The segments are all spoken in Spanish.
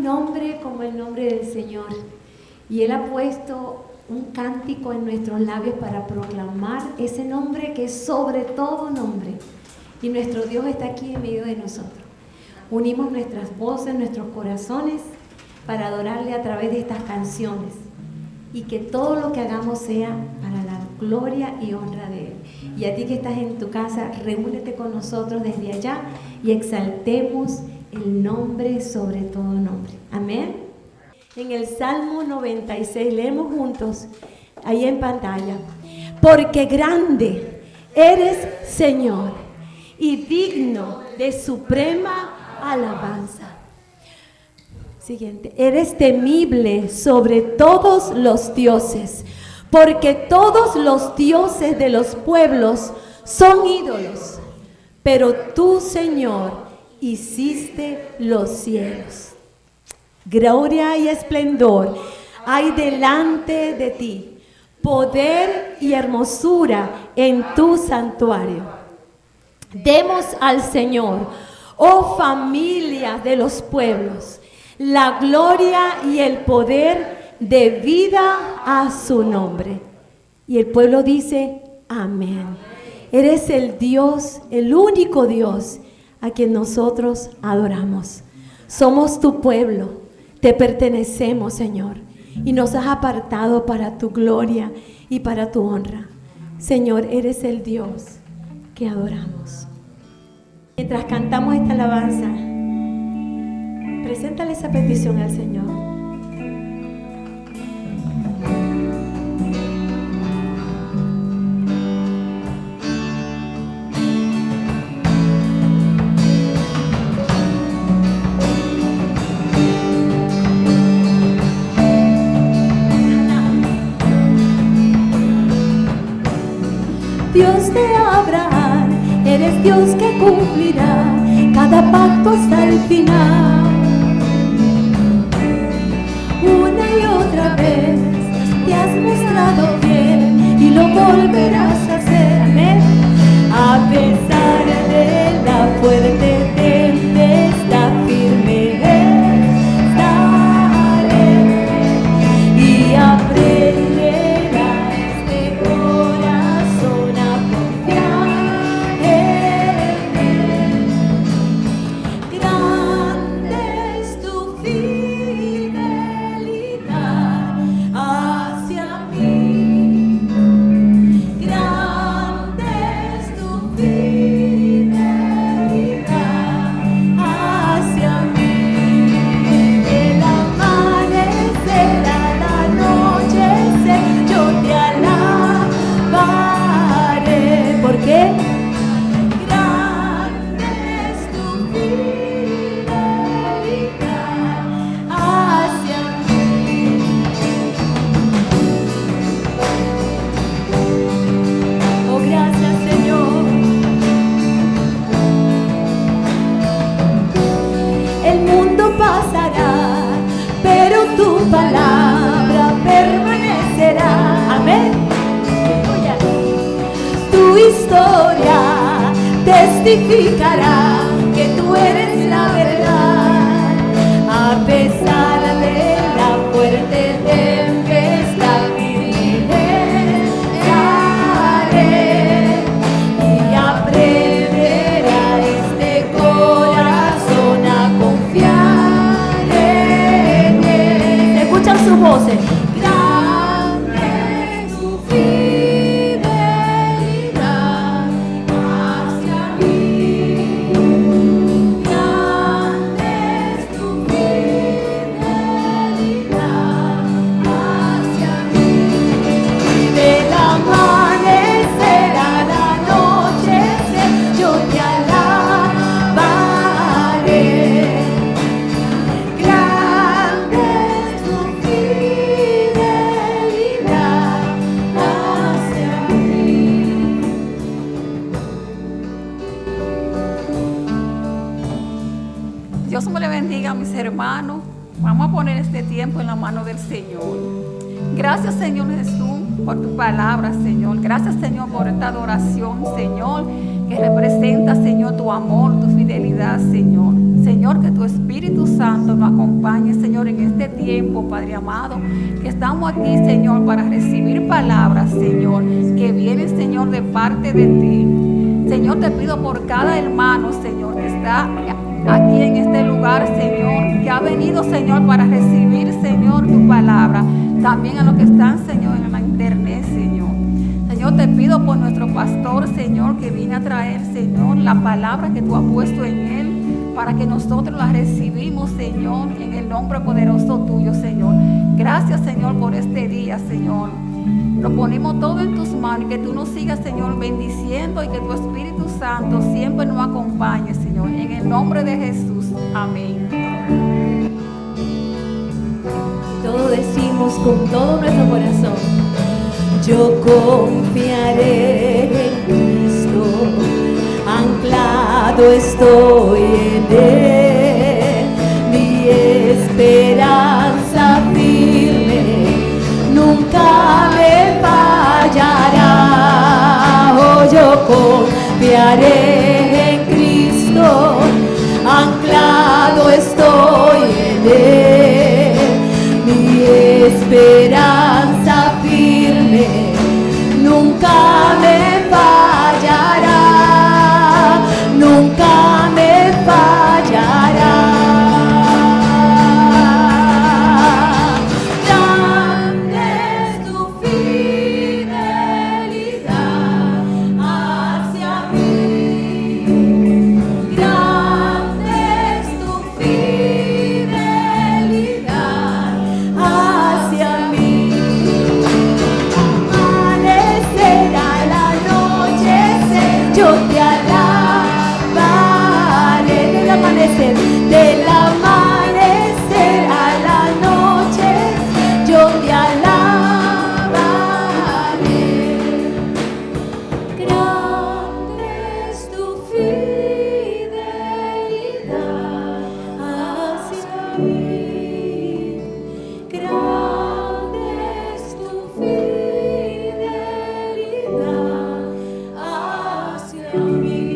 nombre como el nombre del Señor. Y Él ha puesto un cántico en nuestros labios para proclamar ese nombre que es sobre todo nombre. Y nuestro Dios está aquí en medio de nosotros. Unimos nuestras voces, nuestros corazones para adorarle a través de estas canciones. Y que todo lo que hagamos sea para la gloria y honra de Él. Y a ti que estás en tu casa, reúnete con nosotros desde allá y exaltemos el nombre sobre todo nombre. Amén. En el Salmo 96, leemos juntos, ahí en pantalla. Porque grande eres, Señor, y digno de suprema alabanza. Siguiente. Eres temible sobre todos los dioses, porque todos los dioses de los pueblos son ídolos, pero tú, Señor, hiciste los cielos. Gloria y esplendor hay delante de ti, poder y hermosura en tu santuario. Demos al Señor, oh familia de los pueblos, la gloria y el poder debida a su nombre. Y el pueblo dice, amén. Eres el Dios, el único Dios a quien nosotros adoramos. Somos tu pueblo, te pertenecemos, Señor, y nos has apartado para tu gloria y para tu honra. Señor, eres el Dios que adoramos. Mientras cantamos esta alabanza, preséntale esa petición al Señor. Dios de Abraham, eres Dios que cumplirá cada pacto hasta el final. Una y otra vez te has mostrado fiel y lo volverás a hacer. Amén. A pesar de la fuerte tempestad, firme estaré y aprenderás de corazón a confiar en Él. Grande es tu fidelidad hacia mí. Grande es tu fidelidad hacia mí. El amanecer al anochecer yo te alabaré. ¿Por qué? Grande es tu fidelidad hacia mí. Oh, gracias, Señor. El mundo pasará, pero tu palabra permanecerá. Amén. Aleluya. Tu historia testificará que tú eres la verdad. A pesar de la fuerte tempestad, firme estaré y aprenderá este corazón a confiar en Él. Escuchan sus voces. Grande es tu fidelidad hacia mí. Grande es tu fidelidad hacia mí. Del amanecer al anochecer yo te alabaré. Grande es tu fidelidad hacia mí. Dios me le bendiga a mis hermanos. Vamos a poner este tiempo en la mano del Señor. Gracias, Señor Jesús, por tu palabra, Señor. Gracias, Señor, por esta adoración, Señor, que representa, Señor, tu amor, tu fidelidad, Señor. Señor, que tu Espíritu Santo nos acompañe, Señor, en este tiempo, Padre amado, que estamos aquí, Señor, para recibir palabras, Señor, que vienen, Señor, de parte de ti. Señor, te pido por cada hermano, Señor, que está aquí en este lugar, Señor, que ha venido, Señor, para recibir, Señor, tu palabra. También a los que están, Señor, en la internet, Señor. Señor, te pido por nuestro pastor, Señor, que viene a traer, Señor, la palabra que tú has puesto en él, para que nosotros la recibimos, Señor, en el nombre poderoso tuyo, Señor. Gracias, Señor, por este día, Señor. Lo ponemos todo en tus manos y que tú nos sigas, Señor, bendiciendo y que tu Espíritu Santo siempre nos acompañe, Señor. En el nombre de Jesús. Amén. Todos decimos con todo nuestro corazón: yo confiaré en Cristo, anclado estoy en Él, mi esperanza firme nunca me fallará. Oh, yo confiaré en Cristo, anclado estoy en Él, mi esperanza firme nunca me fallará, nunca me fallará. Grande es tu fidelidad hacia mí, grande es tu fidelidad hacia mí. Amanecer al anochecer, yo te alabaré. Del amanecer a la noche, yo te alabaré. Grande es tu fidelidad hacia mí, grande es tu fidelidad hacia mí.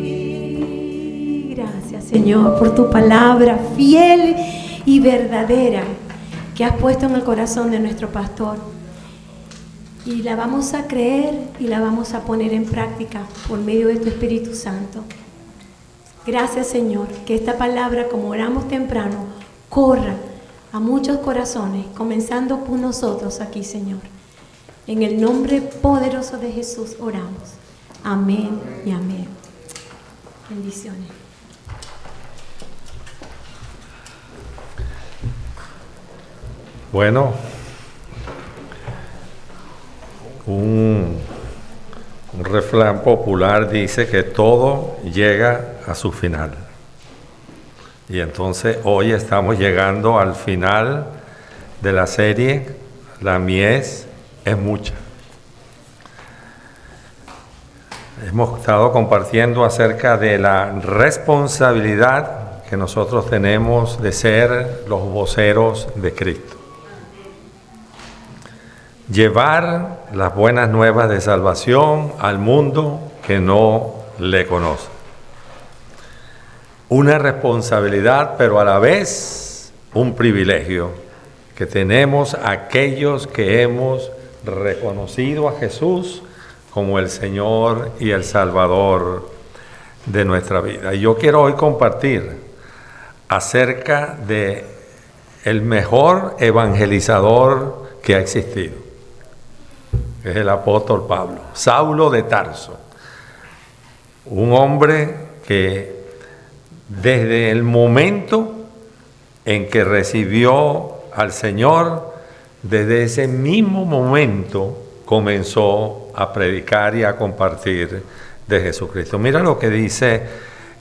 Gracias, Señor, por tu palabra fiel y verdadera que has puesto en el corazón de nuestro pastor. Y la vamos a creer y la vamos a poner en práctica por medio de tu Espíritu Santo. Gracias, Señor, que esta palabra, como oramos temprano, corra a muchos corazones, comenzando por nosotros aquí, Señor. En el nombre poderoso de Jesús oramos. Amén y amén. Bendiciones. Bueno, un refrán popular dice que todo llega a su final. Y entonces hoy estamos llegando al final de la serie La mies es mucha. Hemos estado compartiendo acerca de la responsabilidad que nosotros tenemos de ser los voceros de Cristo. Llevar las buenas nuevas de salvación al mundo que no le conoce. Una responsabilidad, pero a la vez un privilegio que tenemos aquellos que hemos reconocido a Jesús como el Señor y el Salvador de nuestra vida. Y yo quiero hoy compartir acerca de el mejor evangelizador que ha existido. Es el apóstol Pablo, Saulo de Tarso, un hombre que desde el momento en que recibió al Señor, desde ese mismo momento comenzó a predicar y a compartir de Jesucristo. Mira lo que dice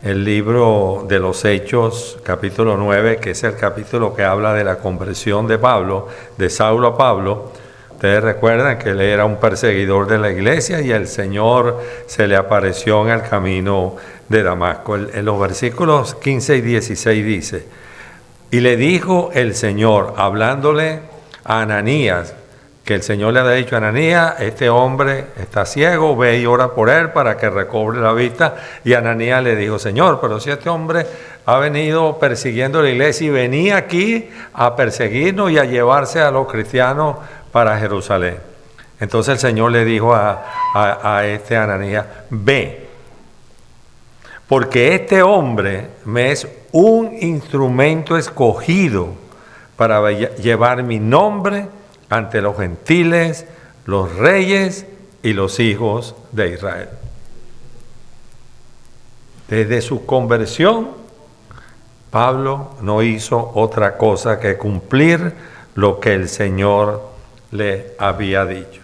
el libro de los Hechos, capítulo 9, que es el capítulo que habla de la conversión de Pablo, de Saulo a Pablo. Ustedes recuerdan que él era un perseguidor de la iglesia y el Señor se le apareció en el camino de Damasco. En los versículos 15 y 16 dice: y le dijo el Señor, hablándole a Ananías, que el Señor le había dicho a Ananías, este hombre está ciego, ve y ora por él para que recobre la vista. Y Ananías le dijo, Señor, pero si este hombre ha venido persiguiendo la iglesia y venía aquí a perseguirnos y a llevarse a los cristianos para Jerusalén. Entonces el Señor le dijo a este Ananías, ve, porque este hombre me es un instrumento escogido para llevar mi nombre ante los gentiles, los reyes y los hijos de Israel. Desde su conversión, Pablo no hizo otra cosa que cumplir lo que el Señor le había dicho.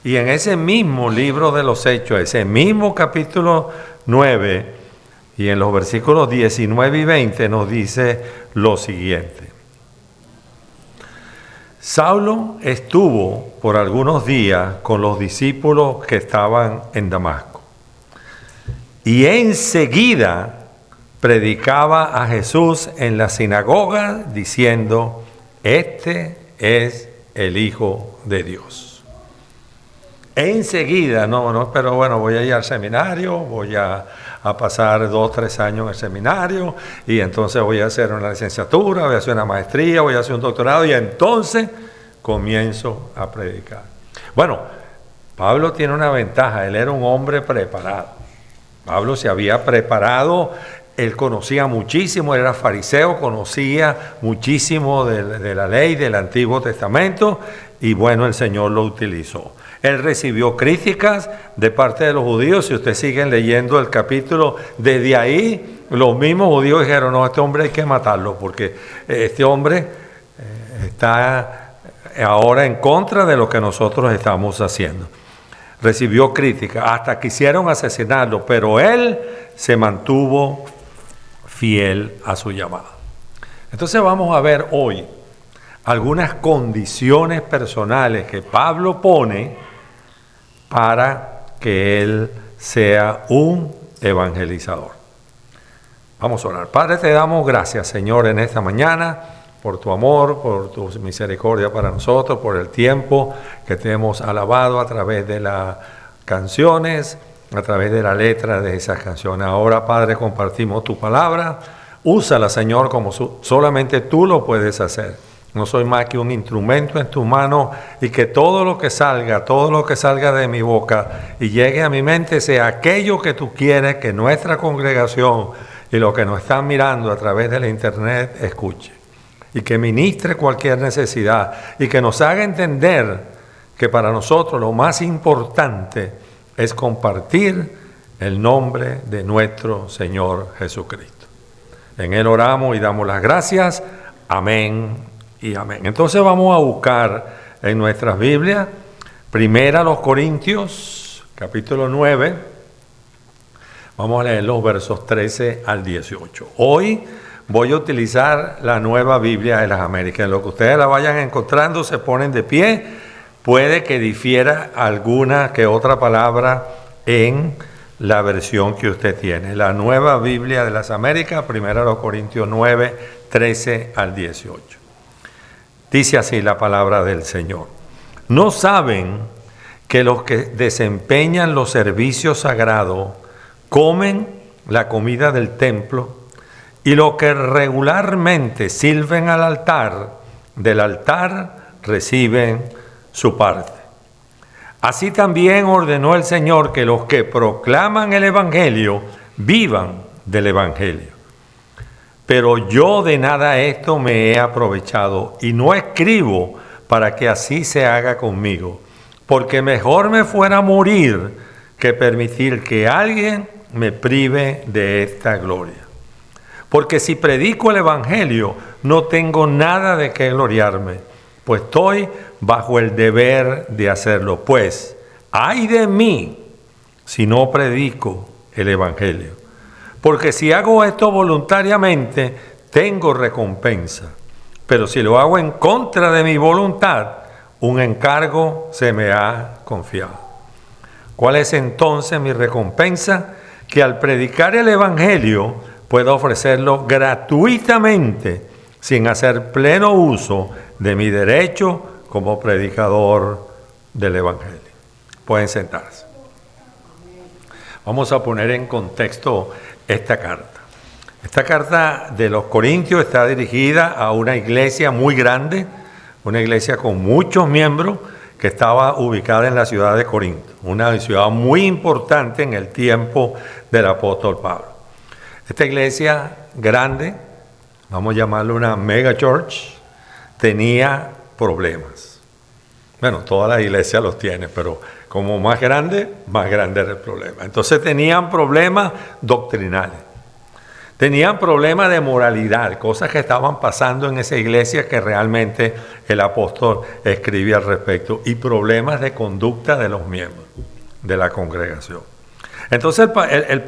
Y en ese mismo libro de los Hechos, ese mismo capítulo 9, y en los versículos 19 y 20 nos dice lo siguiente. Saulo estuvo por algunos días con los discípulos que estaban en Damasco y enseguida predicaba a Jesús en la sinagoga diciendo, este es el Hijo de Dios. Enseguida, pero bueno, voy a ir al seminario, voy a pasar 2 o 3 años en el seminario y entonces voy a hacer una licenciatura, voy a hacer una maestría, voy a hacer un doctorado y entonces comienzo a predicar. Bueno, Pablo tiene una ventaja, él era un hombre preparado. Pablo se había preparado, él conocía muchísimo, era fariseo, conocía muchísimo de la ley del Antiguo Testamento y bueno, el Señor lo utilizó. Él recibió críticas de parte de los judíos. Si ustedes siguen leyendo el capítulo, desde ahí los mismos judíos dijeron, no, este hombre hay que matarlo porque este hombre está ahora en contra de lo que nosotros estamos haciendo. Recibió críticas, hasta quisieron asesinarlo, pero él se mantuvo fiel a su llamada. Entonces vamos a ver hoy algunas condiciones personales que Pablo pone para que él sea un evangelizador. Vamos a orar. Padre, te damos gracias, Señor, en esta mañana, por tu amor, por tu misericordia para nosotros, por el tiempo que te hemos alabado a través de las canciones, a través de la letra de esas canciones. Ahora, Padre, compartimos tu palabra. Úsala, Señor, como solamente tú lo puedes hacer. No soy más que un instrumento en tu mano y que todo lo que salga de mi boca y llegue a mi mente sea aquello que tú quieres que nuestra congregación y los que nos están mirando a través de la internet escuche. Y que ministre cualquier necesidad y que nos haga entender que para nosotros lo más importante es compartir el nombre de nuestro Señor Jesucristo. En Él oramos y damos las gracias. Amén y amén. Entonces vamos a buscar en nuestras Biblias, primera los Corintios, capítulo 9. Vamos a leer los versos 13 al 18. Hoy voy a utilizar la Nueva Biblia de las Américas. En lo que ustedes la vayan encontrando, se ponen de pie. Puede que difiera alguna que otra palabra en la versión que usted tiene. La Nueva Biblia de las Américas, 1 Corintios 9, 13 al 18. Dice así la palabra del Señor. ¿No saben que los que desempeñan los servicios sagrados comen la comida del templo y los que regularmente sirven al altar, del altar reciben su parte? Así también ordenó el Señor que los que proclaman el Evangelio vivan del Evangelio. Pero yo de nada esto me he aprovechado y no escribo para que así se haga conmigo, porque mejor me fuera morir que permitir que alguien me prive de esta gloria. Porque si predico el Evangelio, no tengo nada de qué gloriarme, pues estoy bajo el deber de hacerlo. Pues, ¡ay de mí si no predico el Evangelio! Porque si hago esto voluntariamente, tengo recompensa. Pero si lo hago en contra de mi voluntad, un encargo se me ha confiado. ¿Cuál es entonces mi recompensa? Que al predicar el Evangelio puedo ofrecerlo gratuitamente, sin hacer pleno uso de mi derecho como predicador del Evangelio. Pueden sentarse. Vamos a poner en contexto esta carta. Esta carta de los Corintios está dirigida a una iglesia muy grande, una iglesia con muchos miembros que estaba ubicada en la ciudad de Corinto, una ciudad muy importante en el tiempo del apóstol Pablo. Esta iglesia grande, vamos a llamarlo una mega church, tenía problemas. Bueno, todas las iglesias los tienen, pero como más grande era el problema. Entonces tenían problemas doctrinales, tenían problemas de moralidad, cosas que estaban pasando en esa iglesia que realmente el apóstol escribe al respecto, y problemas de conducta de los miembros de la congregación. Entonces el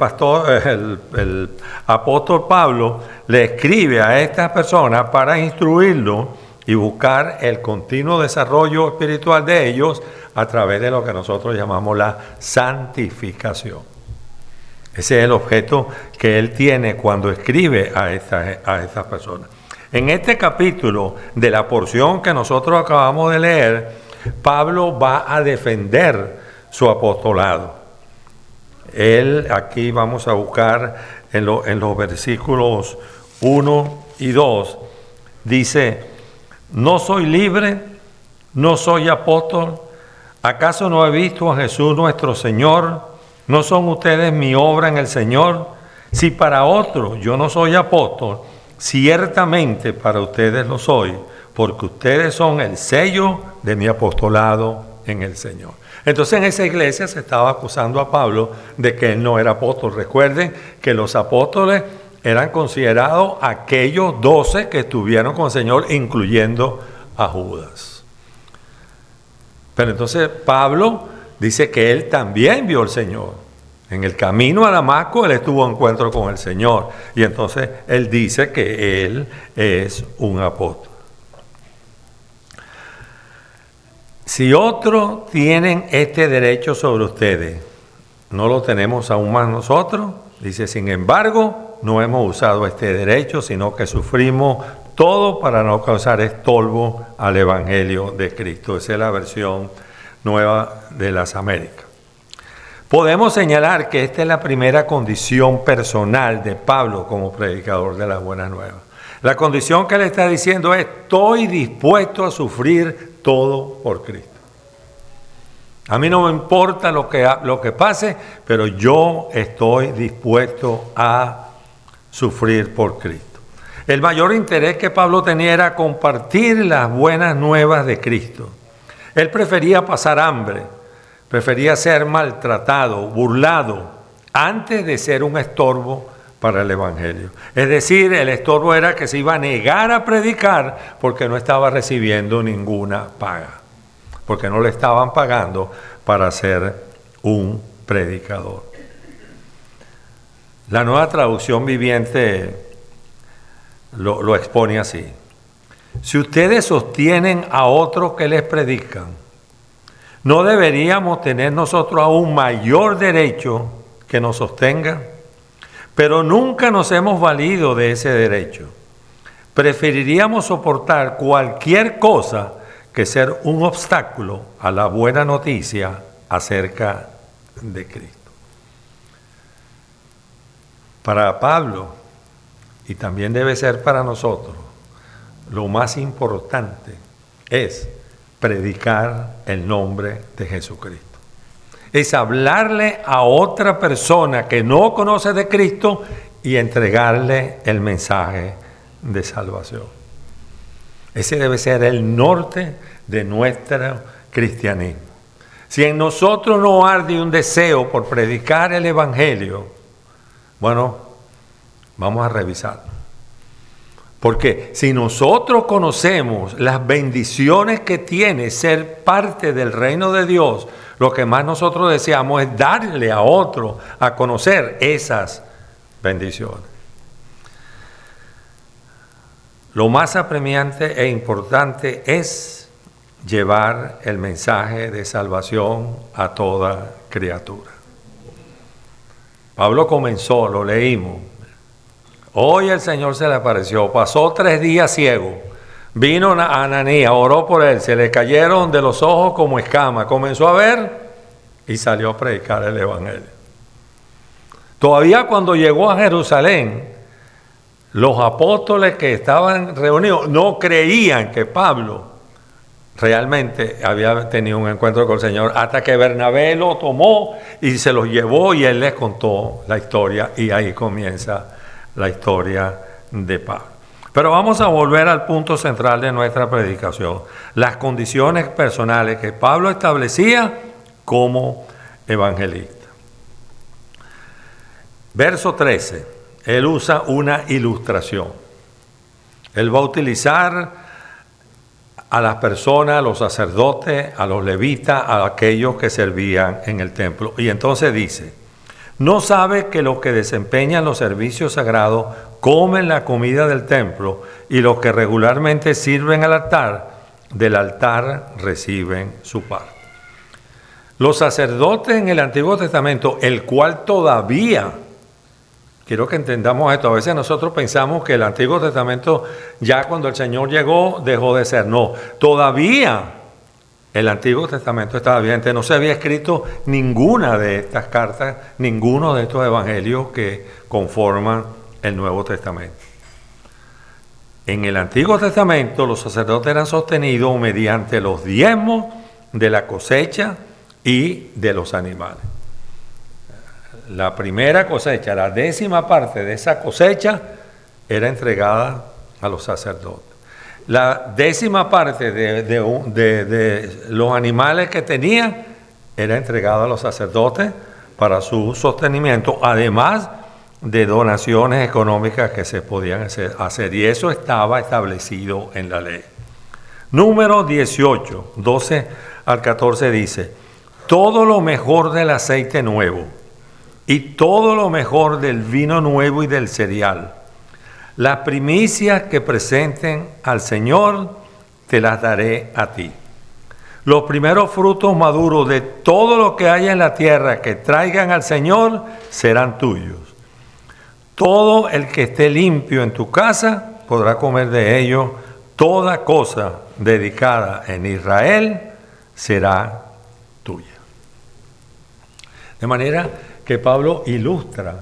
apóstol Pablo le escribe a estas personas para instruirlo y buscar el continuo desarrollo espiritual de ellos a través de lo que nosotros llamamos la santificación. Ese es el objeto que él tiene cuando escribe a estas personas. En este capítulo de la porción que nosotros acabamos de leer, Pablo va a defender su apostolado. Él, aquí vamos a buscar en los versículos 1 y 2, dice: no soy libre, no soy apóstol, ¿acaso no he visto a Jesús nuestro Señor? ¿No son ustedes mi obra en el Señor? Si para otro yo no soy apóstol, ciertamente para ustedes lo soy, porque ustedes son el sello de mi apostolado en el Señor. Entonces en esa iglesia se estaba acusando a Pablo de que él no era apóstol. Recuerden que los apóstoles eran considerados aquellos 12 que estuvieron con el Señor, incluyendo a Judas. Pero entonces Pablo dice que él también vio al Señor. En el camino a Damasco él tuvo encuentro con el Señor. Y entonces él dice que él es un apóstol. Si otros tienen este derecho sobre ustedes, ¿no lo tenemos aún más nosotros? Dice, sin embargo, no hemos usado este derecho, sino que sufrimos todo para no causar estorbo al Evangelio de Cristo. Esa es la versión nueva de las Américas. Podemos señalar que esta es la primera condición personal de Pablo como predicador de las Buenas Nuevas. La condición que le está diciendo es: estoy dispuesto a sufrir todo por Cristo. A mí no me importa lo que pase, pero yo estoy dispuesto a sufrir por Cristo. El mayor interés que Pablo tenía era compartir las buenas nuevas de Cristo. Él prefería pasar hambre, prefería ser maltratado, burlado, antes de ser un estorbo para el Evangelio. Es decir, el estorbo era que se iba a negar a predicar porque no estaba recibiendo ninguna paga, porque no le estaban pagando para ser un predicador. La Nueva Traducción Viviente lo expone así: si ustedes sostienen a otros que les predican, ¿no deberíamos tener nosotros aún mayor derecho que nos sostengan? Pero nunca nos hemos valido de ese derecho. Preferiríamos soportar cualquier cosa que ser un obstáculo a la buena noticia acerca de Cristo. Para Pablo, y también debe ser para nosotros, lo más importante es predicar el nombre de Jesucristo. Es hablarle a otra persona que no conoce de Cristo y entregarle el mensaje de salvación. Ese debe ser el norte de nuestro cristianismo. Si en nosotros no arde un deseo por predicar el Evangelio, bueno, vamos a revisarlo. Porque si nosotros conocemos las bendiciones que tiene ser parte del reino de Dios, lo que más nosotros deseamos es darle a otro a conocer esas bendiciones. Lo más apremiante e importante es llevar el mensaje de salvación a toda criatura. Pablo comenzó, lo leímos. Hoy el Señor se le apareció, pasó 3 días ciego, Vino Ananías, oró por él, se le cayeron de los ojos como escamas, comenzó a ver y salió a predicar el evangelio. Todavía cuando llegó a Jerusalén, los apóstoles que estaban reunidos no creían que Pablo realmente había tenido un encuentro con el Señor, hasta que Bernabé lo tomó y se los llevó y él les contó la historia, y ahí comienza la historia de Pablo. Pero vamos a volver al punto central de nuestra predicación, las condiciones personales que Pablo establecía como evangelista. Verso 13, él usa una ilustración. Él va a utilizar a las personas, a los sacerdotes, a los levitas, a aquellos que servían en el templo. Y entonces dice, ¿no sabe que los que desempeñan los servicios sagrados comen la comida del templo y los que regularmente sirven al altar, del altar reciben su parte? Los sacerdotes en el Antiguo Testamento, el cual todavía, quiero que entendamos esto, a veces nosotros pensamos que el Antiguo Testamento ya cuando el Señor llegó dejó de ser. No, todavía el Antiguo Testamento estaba vigente, no se había escrito ninguna de estas cartas, ninguno de estos evangelios que conforman el Nuevo Testamento. En el Antiguo Testamento los sacerdotes eran sostenidos mediante los diezmos de la cosecha y de los animales. La primera cosecha, la 10ª parte de esa cosecha era entregada a los sacerdotes. La 10ª parte de los animales que tenían era entregada a los sacerdotes para su sostenimiento, además de donaciones económicas que se podían hacer. Y eso estaba establecido en la ley. Número 18, 12 al 14 dice, todo lo mejor del aceite nuevo y todo lo mejor del vino nuevo y del cereal, las primicias que presenten al Señor, te las daré a ti. Los primeros frutos maduros de todo lo que haya en la tierra que traigan al Señor serán tuyos. Todo el que esté limpio en tu casa podrá comer de ello. Toda cosa dedicada en Israel será tuya. De manera que Pablo ilustra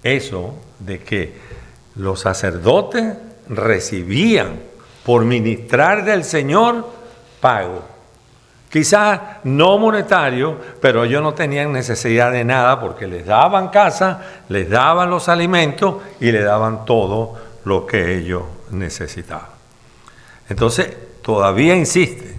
eso de que los sacerdotes recibían por ministrar del Señor pago. Quizás no monetario, pero ellos no tenían necesidad de nada porque les daban casa, les daban los alimentos y les daban todo lo que ellos necesitaban. Entonces, todavía insiste.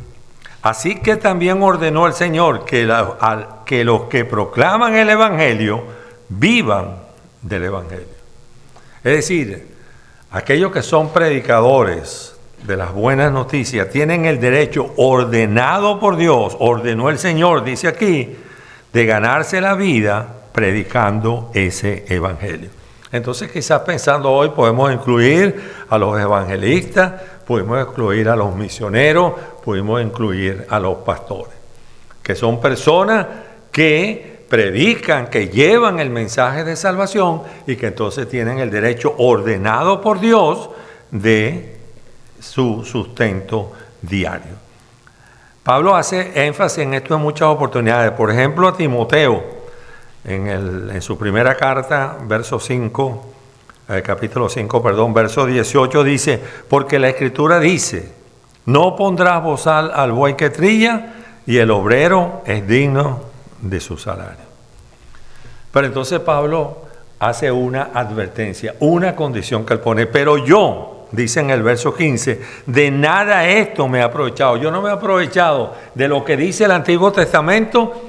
Así que también ordenó el Señor que los que proclaman el Evangelio vivan del Evangelio. Es decir, aquellos que son predicadores de las buenas noticias tienen el derecho ordenado por Dios, ordenó el Señor, dice aquí, de ganarse la vida predicando ese Evangelio. Entonces, quizás pensando hoy podemos incluir a los evangelistas, podemos incluir a los misioneros, podemos incluir a los pastores, que son personas que predican, que llevan el mensaje de salvación y que entonces tienen el derecho ordenado por Dios de su sustento diario. Pablo hace énfasis en esto en muchas oportunidades. Por ejemplo, a Timoteo, en su primera carta, capítulo 5, verso 18, dice, porque la Escritura dice, no pondrás bozal al buey que trilla, y el obrero es digno de su salario. Pero entonces Pablo hace una advertencia, una condición que él pone, pero yo, dice en el verso 15, de nada esto me he aprovechado. Yo no me he aprovechado de lo que dice el Antiguo Testamento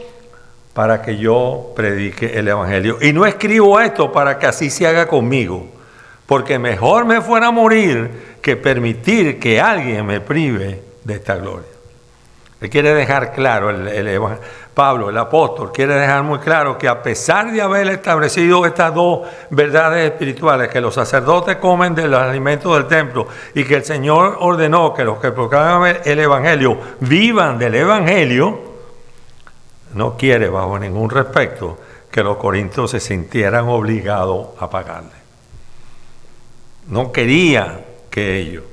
para que yo predique el Evangelio. Y no escribo esto para que así se haga conmigo, porque mejor me fuera a morir que permitir que alguien me prive de esta gloria. Él quiere dejar claro, Pablo, el apóstol, quiere dejar muy claro que a pesar de haber establecido estas dos verdades espirituales, que los sacerdotes comen de los alimentos del templo y que el Señor ordenó que los que proclaman el Evangelio vivan del Evangelio, no quiere bajo ningún respecto que los corintios se sintieran obligados a pagarle. No quería que ellos.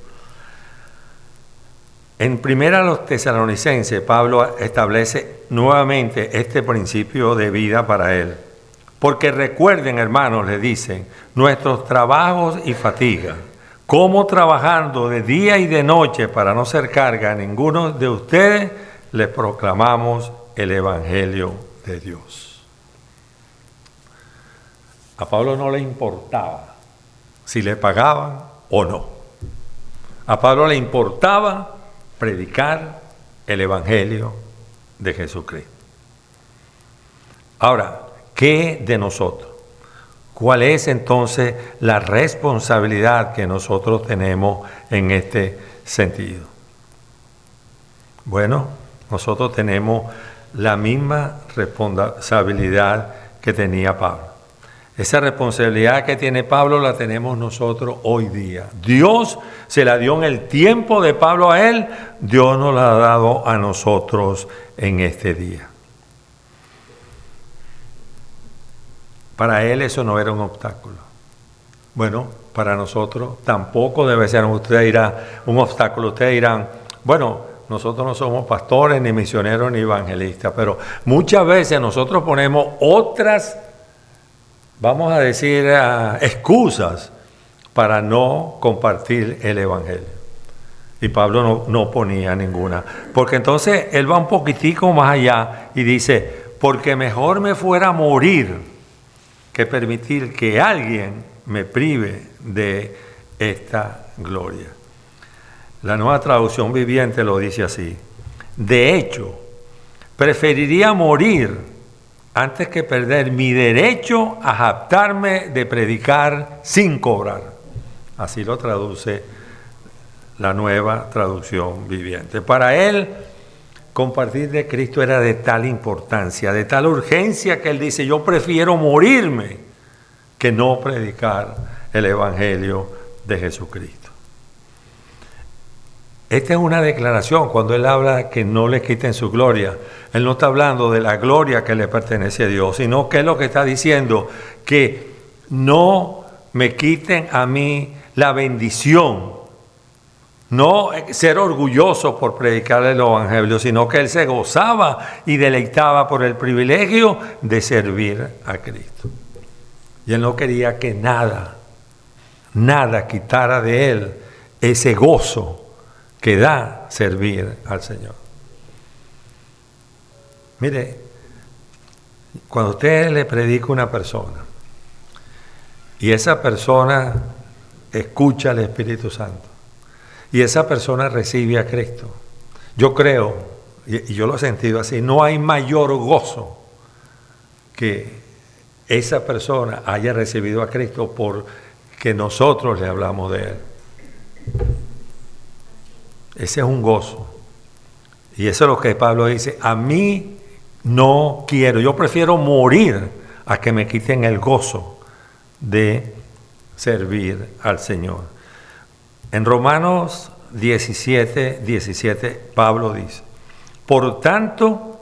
En primera a los Tesalonicenses, Pablo establece nuevamente este principio de vida para él. Porque recuerden, hermanos, le dicen, nuestros trabajos y fatiga, cómo trabajando de día y de noche para no ser carga a ninguno de ustedes, les proclamamos el Evangelio de Dios. A Pablo no le importaba si le pagaban o no. A Pablo le importaba predicar el Evangelio de Jesucristo. Ahora, ¿qué de nosotros? ¿Cuál es entonces la responsabilidad que nosotros tenemos en este sentido? Bueno, nosotros tenemos la misma responsabilidad que tenía Pablo. Esa responsabilidad que tiene Pablo la tenemos nosotros hoy día. Dios se la dio en el tiempo de Pablo a él, Dios nos la ha dado a nosotros en este día. Para él eso no era un obstáculo. Bueno, para nosotros tampoco debe ser. Usted dirá un obstáculo. Ustedes dirán, bueno, nosotros no somos pastores, ni misioneros, ni evangelistas, pero muchas veces nosotros ponemos otras, vamos a decir, excusas para no compartir el Evangelio. Y Pablo no ponía ninguna. Porque entonces él va un poquitico más allá y dice, porque mejor me fuera a morir que permitir que alguien me prive de esta gloria. La Nueva Traducción Viviente lo dice así. De hecho, preferiría morir antes que perder mi derecho a jactarme de predicar sin cobrar. Así lo traduce la Nueva Traducción Viviente. Para él, compartir de Cristo era de tal importancia, de tal urgencia, que él dice, yo prefiero morirme que no predicar el Evangelio de Jesucristo. Esta es una declaración cuando él habla que no le quiten su gloria. Él no está hablando de la gloria que le pertenece a Dios, sino que es lo que está diciendo, que no me quiten a mí la bendición. No ser orgulloso por predicar el Evangelio, sino que él se gozaba y deleitaba por el privilegio de servir a Cristo. Y él no quería que nada quitara de él ese gozo que da servir al Señor. Mire, cuando usted le predica a una persona y esa persona escucha al Espíritu Santo, y esa persona recibe a Cristo, yo creo, y yo lo he sentido así, no hay mayor gozo que esa persona haya recibido a Cristo porque nosotros le hablamos de Él. Ese es un gozo. Y eso es lo que Pablo dice, a mí no quiero, yo prefiero morir a que me quiten el gozo de servir al Señor. En Romanos 17, Pablo dice, por tanto,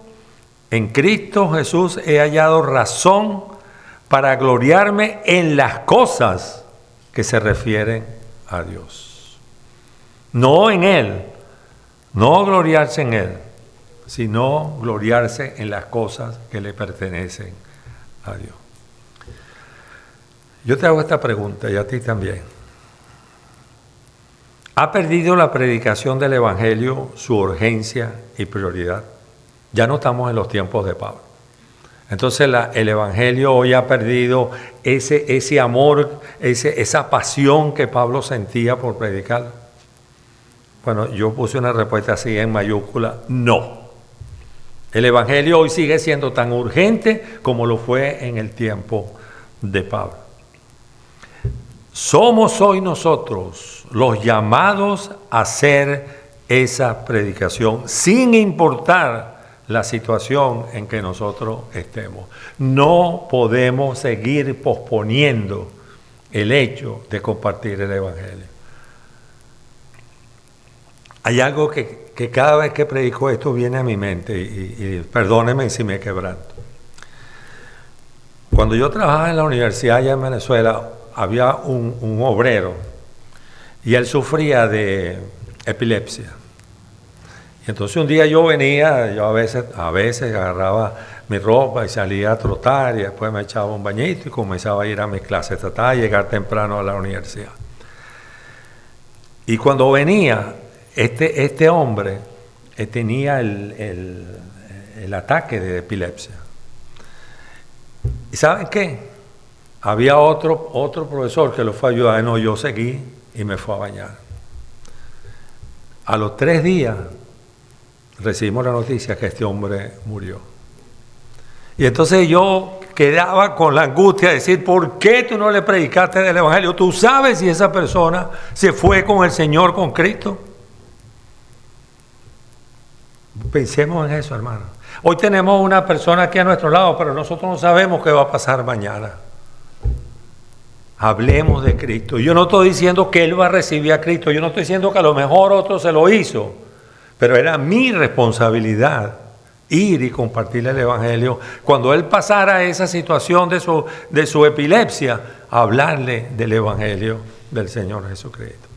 en Cristo Jesús he hallado razón para gloriarme en las cosas que se refieren a Dios. No en Él, no gloriarse en Él, sino gloriarse en las cosas que le pertenecen a Dios. Yo te hago esta pregunta y a ti también. ¿Ha perdido la predicación del Evangelio su urgencia y prioridad? Ya no estamos en los tiempos de Pablo. Entonces el Evangelio hoy ha perdido ese amor, esa pasión que Pablo sentía por predicar. Bueno, yo puse una respuesta así en mayúscula, no. El Evangelio hoy sigue siendo tan urgente como lo fue en el tiempo de Pablo. Somos hoy nosotros los llamados a hacer esa predicación sin importar la situación en que nosotros estemos. No podemos seguir posponiendo el hecho de compartir el Evangelio. Hay algo que cada vez que predico esto viene a mi mente y perdónenme si me quebranto. Cuando yo trabajaba en la universidad allá en Venezuela, había un obrero y él sufría de epilepsia. Y entonces un día yo venía, yo a veces agarraba mi ropa y salía a trotar y después me echaba un bañito y comenzaba a ir a mis clases, trataba de llegar temprano a la universidad. Y cuando venía, este hombre tenía el ataque de epilepsia. ¿Y saben qué? Había otro profesor que lo fue a ayudar. No, yo seguí y me fue a bañar. A los 3 días recibimos la noticia que este hombre murió. Y entonces yo quedaba con la angustia de decir, ¿por qué tú no le predicaste del Evangelio? ¿Tú sabes si esa persona se fue con el Señor, con Cristo? Pensemos en eso, hermano. Hoy tenemos una persona aquí a nuestro lado, pero nosotros no sabemos qué va a pasar mañana. Hablemos de Cristo. Yo no estoy diciendo que él va a recibir a Cristo. Yo no estoy diciendo que a lo mejor otro se lo hizo. Pero era mi responsabilidad ir y compartirle el Evangelio. Cuando él pasara esa situación de su epilepsia, hablarle del Evangelio del Señor Jesucristo.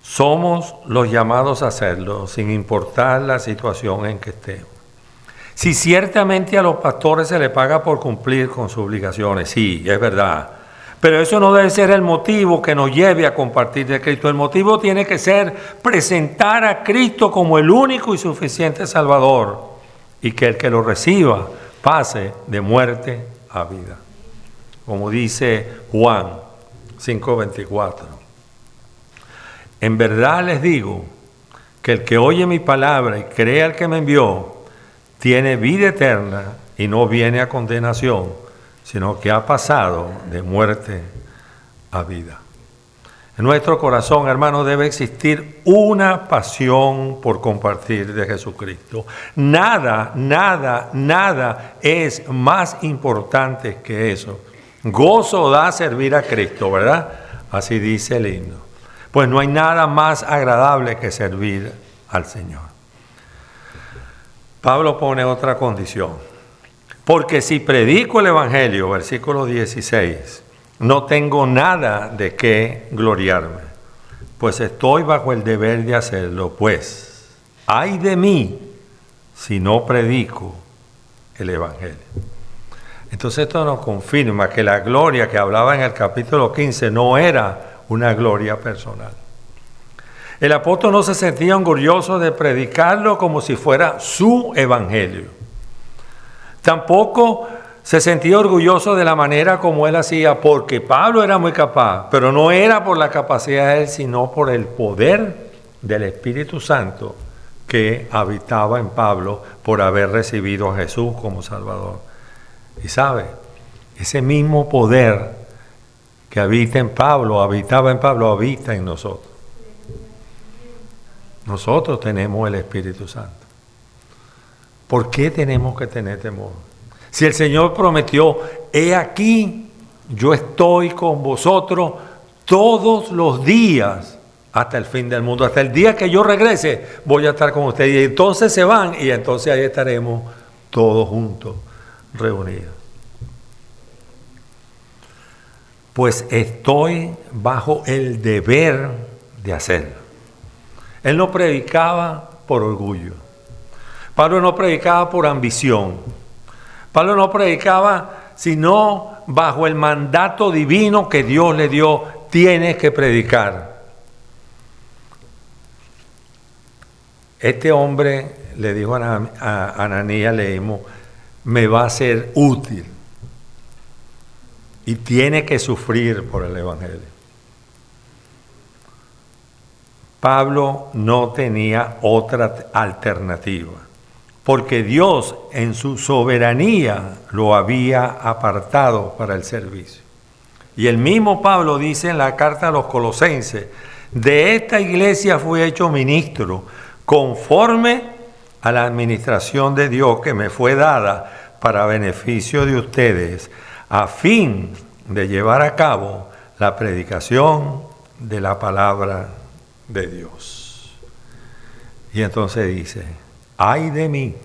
Somos los llamados a hacerlo, sin importar la situación en que estemos. Si ciertamente a los pastores se les paga por cumplir con sus obligaciones, sí, es verdad. Pero eso no debe ser el motivo que nos lleve a compartir de Cristo. El motivo tiene que ser presentar a Cristo como el único y suficiente Salvador y que el que lo reciba pase de muerte a vida. Como dice Juan 5:24. En verdad les digo que el que oye mi palabra y cree al que me envió, tiene vida eterna y no viene a condenación, sino que ha pasado de muerte a vida. En nuestro corazón, hermanos, debe existir una pasión por compartir de Jesucristo. Nada es más importante que eso. Gozo da servir a Cristo, ¿verdad? Así dice el himno. Pues no hay nada más agradable que servir al Señor. Pablo pone otra condición. Porque si predico el Evangelio, versículo 16, no tengo nada de qué gloriarme, pues estoy bajo el deber de hacerlo, pues ay de mí si no predico el Evangelio. Entonces esto nos confirma que la gloria que hablaba en el capítulo 15 no era una gloria personal. El apóstol no se sentía orgulloso de predicarlo como si fuera su evangelio. Tampoco se sentía orgulloso de la manera como él hacía, porque Pablo era muy capaz, pero no era por la capacidad de él, sino por el poder del Espíritu Santo que habitaba en Pablo por haber recibido a Jesús como Salvador. Y sabe, ese mismo poder que habitaba en Pablo, habita en nosotros. Nosotros tenemos el Espíritu Santo. ¿Por qué tenemos que tener temor? Si el Señor prometió, he aquí, yo estoy con vosotros todos los días hasta el fin del mundo. Hasta el día que yo regrese, voy a estar con ustedes. Y entonces se van y entonces ahí estaremos todos juntos, reunidos. Pues estoy bajo el deber de hacerlo. Él no predicaba por orgullo. Pablo no predicaba por ambición. Pablo no predicaba sino bajo el mandato divino que Dios le dio. Tienes que predicar. Este hombre le dijo a Ananías, leímos, me va a ser útil. Y tiene que sufrir por el Evangelio. Pablo no tenía otra alternativa, porque Dios en su soberanía lo había apartado para el servicio. Y el mismo Pablo dice en la carta a los Colosenses, de esta iglesia fui hecho ministro, conforme a la administración de Dios que me fue dada para beneficio de ustedes, a fin de llevar a cabo la predicación de la palabra de Dios. Y entonces dice, ay de mí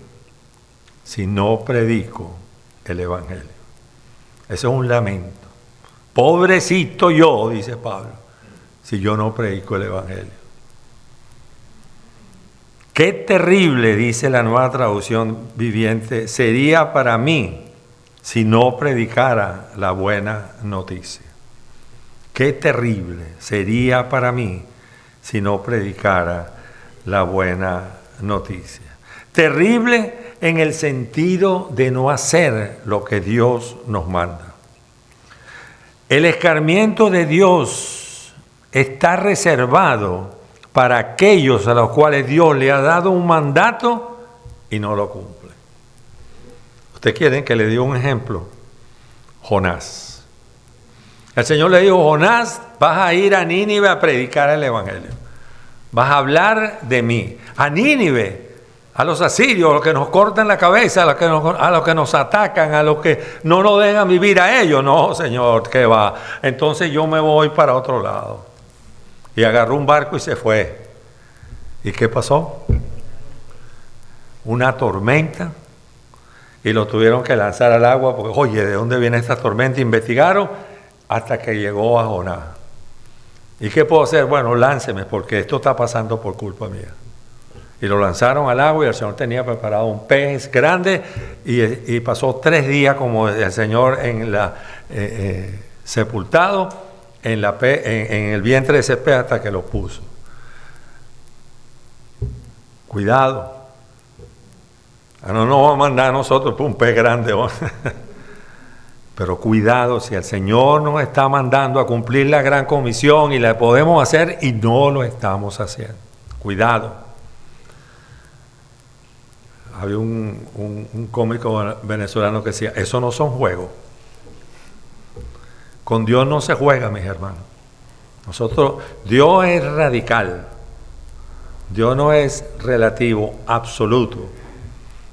si no predico el Evangelio. Eso es un lamento. Pobrecito yo, dice Pablo, si yo no predico el Evangelio. Qué terrible, dice la Nueva Traducción Viviente, sería para mí si no predicara la buena noticia. Qué terrible sería para mí si no predicara la buena noticia. Terrible en el sentido de no hacer lo que Dios nos manda. El escarmiento de Dios está reservado para aquellos a los cuales Dios le ha dado un mandato y no lo cumple. ¿Ustedes quieren que le diga un ejemplo? Jonás. El Señor le dijo: Jonás, vas a ir a Nínive a predicar el Evangelio. Vas a hablar de mí. A Nínive, a los asirios, a los que nos cortan la cabeza, a los que nos atacan, a los que no nos dejan vivir a ellos. No, Señor, ¿qué va? Entonces yo me voy para otro lado. Y agarró un barco y se fue. ¿Y qué pasó? Una tormenta. Y lo tuvieron que lanzar al agua porque, oye, ¿de dónde viene esta tormenta? Investigaron hasta que llegó a Jonás. ¿Y qué puedo hacer? Bueno, lánceme porque esto está pasando por culpa mía. Y lo lanzaron al agua y el Señor tenía preparado un pez grande y pasó 3 días como el Señor en la sepultado en el vientre de ese pez hasta que lo puso. Cuidado. No nos va a mandar a nosotros un pez grande. Pero cuidado, si el Señor nos está mandando a cumplir la gran comisión y la podemos hacer y no lo estamos haciendo. Cuidado. Había un cómico venezolano que decía: eso no son juegos. Con Dios no se juega, mis hermanos. Dios es radical. Dios no es relativo, absoluto,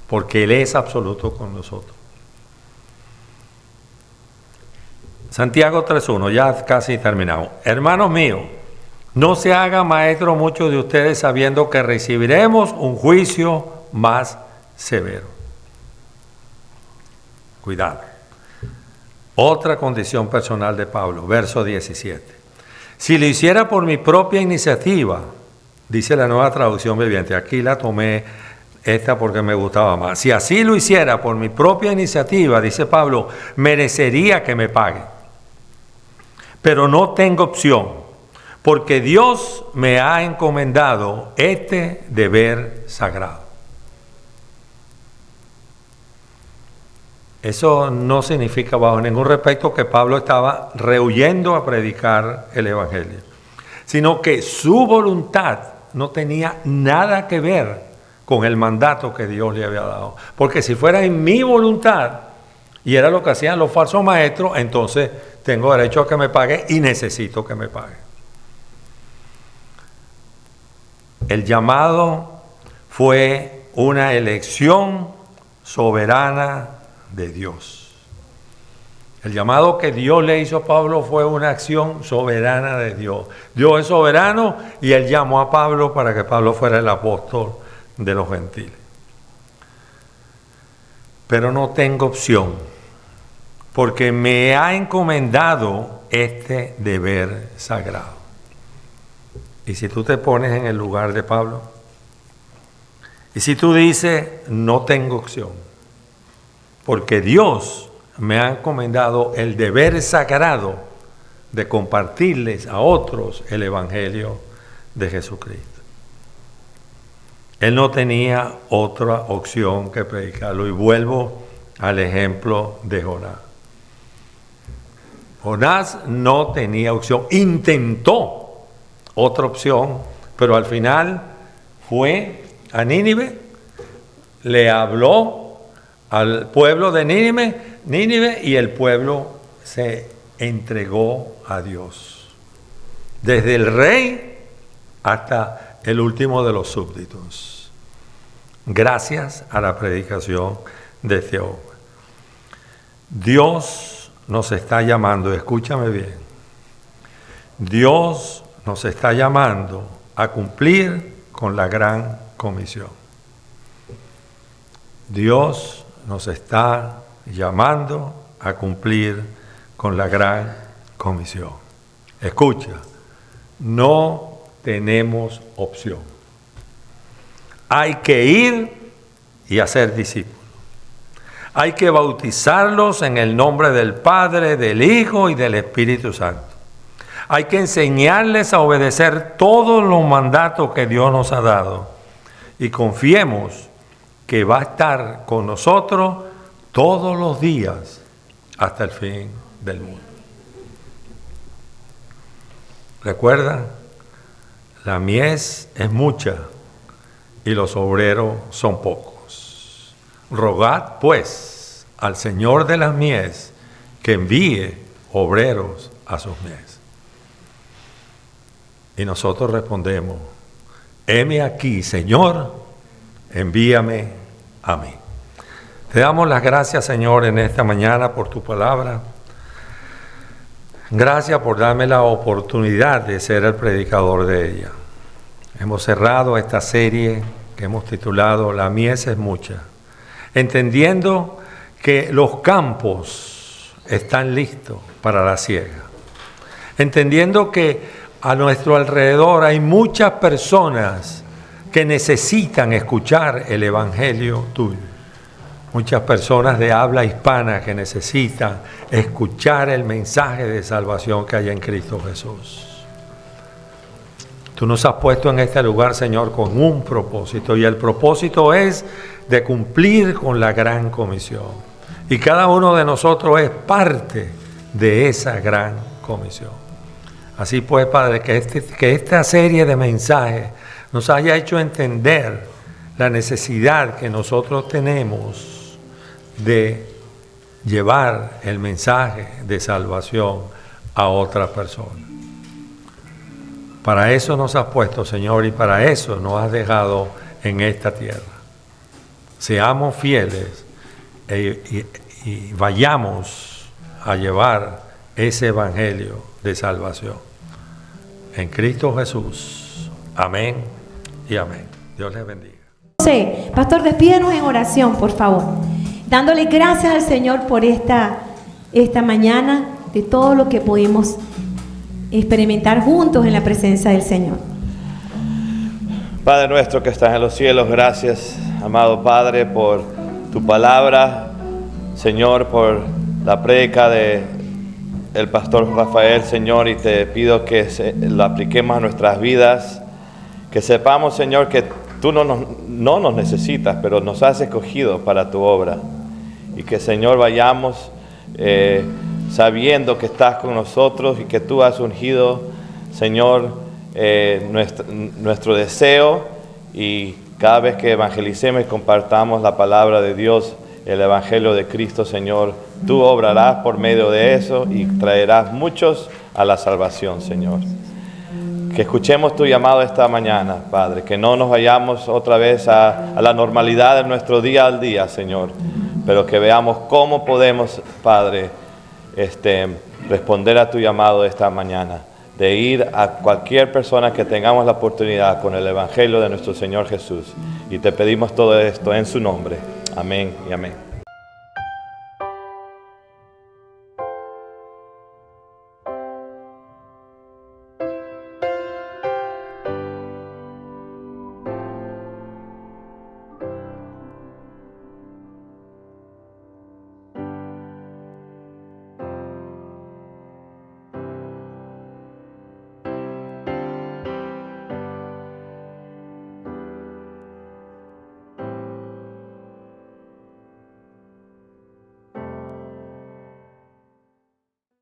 porque Él es absoluto con nosotros. Santiago 3:1, ya casi terminamos. Hermanos míos, no se hagan maestros muchos de ustedes sabiendo que recibiremos un juicio más severo. Cuidado. Otra condición personal de Pablo, verso 17. Si lo hiciera por mi propia iniciativa, dice la Nueva Traducción Viviente, aquí la tomé esta porque me gustaba más. Si así lo hiciera por mi propia iniciativa, dice Pablo, merecería que me paguen. Pero no tengo opción, porque Dios me ha encomendado este deber sagrado. Eso no significa bajo ningún respecto que Pablo estaba rehuyendo a predicar el Evangelio, sino que su voluntad no tenía nada que ver con el mandato que Dios le había dado. Porque si fuera en mi voluntad, y era lo que hacían los falsos maestros, entonces tengo derecho a que me pague y necesito que me pague. El llamado fue una elección soberana de Dios. El llamado que Dios le hizo a Pablo fue una acción soberana de Dios. Dios es soberano y Él llamó a Pablo para que Pablo fuera el apóstol de los gentiles. Pero no tengo opción, porque me ha encomendado este deber sagrado. Y si tú te pones en el lugar de Pablo, y si tú dices, no tengo opción, porque Dios me ha encomendado el deber sagrado de compartirles a otros el Evangelio de Jesucristo. Él no tenía otra opción que predicarlo. Y vuelvo al ejemplo de Jonás. Jonás no tenía opción. Intentó otra opción, pero al final fue a Nínive, le habló al pueblo de Nínive y el pueblo se entregó a Dios. Desde el rey hasta el último de los súbditos. Gracias a la predicación de este hombre. Dios nos está llamando, escúchame bien. Dios nos está llamando a cumplir con la gran comisión. Dios nos está llamando a cumplir con la gran comisión. Escucha, no tenemos opción. Hay que ir y hacer discípulos. Hay que bautizarlos en el nombre del Padre, del Hijo y del Espíritu Santo. Hay que enseñarles a obedecer todos los mandatos que Dios nos ha dado. Y confiemos que va a estar con nosotros todos los días hasta el fin del mundo. ¿Recuerdan? La mies es mucha y los obreros son pocos. Rogad, pues, al Señor de las mies que envíe obreros a sus mies. Y nosotros respondemos: heme aquí, Señor, envíame a mí. Te damos las gracias, Señor, en esta mañana por tu palabra. Gracias por darme la oportunidad de ser el predicador de ella. Hemos cerrado esta serie que hemos titulado La mies es mucha, entendiendo que los campos están listos para la siega, entendiendo que a nuestro alrededor hay muchas personas que necesitan escuchar el evangelio tuyo. Muchas personas de habla hispana que necesitan escuchar el mensaje de salvación que hay en Cristo Jesús. Tú nos has puesto en este lugar, Señor, con un propósito, y el propósito es de cumplir con la gran comisión. Y cada uno de nosotros es parte de esa gran comisión. Así pues, Padre, que esta serie de mensajes nos haya hecho entender la necesidad que nosotros tenemos de llevar el mensaje de salvación a otras personas. Para eso nos has puesto, Señor, y para eso nos has dejado en esta tierra. Seamos fieles y vayamos a llevar ese evangelio de salvación. En Cristo Jesús. Amén y amén. Dios les bendiga. Pastor, despídenos en oración, por favor. Dándole gracias al Señor por esta mañana, de todo lo que pudimos experimentar juntos en la presencia del Señor. Padre nuestro que estás en los cielos, gracias, amado Padre, por tu palabra, Señor, por la prédica del pastor Rafael, Señor, y te pido que lo apliquemos a nuestras vidas, que sepamos, Señor, que tú no nos necesitas, pero nos has escogido para tu obra, y que, Señor, vayamos sabiendo que estás con nosotros y que tú has ungido, Señor, nuestro deseo, y cada vez que evangelicemos y compartamos la palabra de Dios, el evangelio de Cristo, Señor, tú obrarás por medio de eso y traerás muchos a la salvación, Señor. Que escuchemos tu llamado esta mañana, Padre, que no nos vayamos otra vez a la normalidad de nuestro día al día, Señor, pero que veamos cómo podemos, Padre, responder a tu llamado esta mañana, de ir a cualquier persona que tengamos la oportunidad con el evangelio de nuestro Señor Jesús. Y te pedimos todo esto en su nombre. Amén y amén.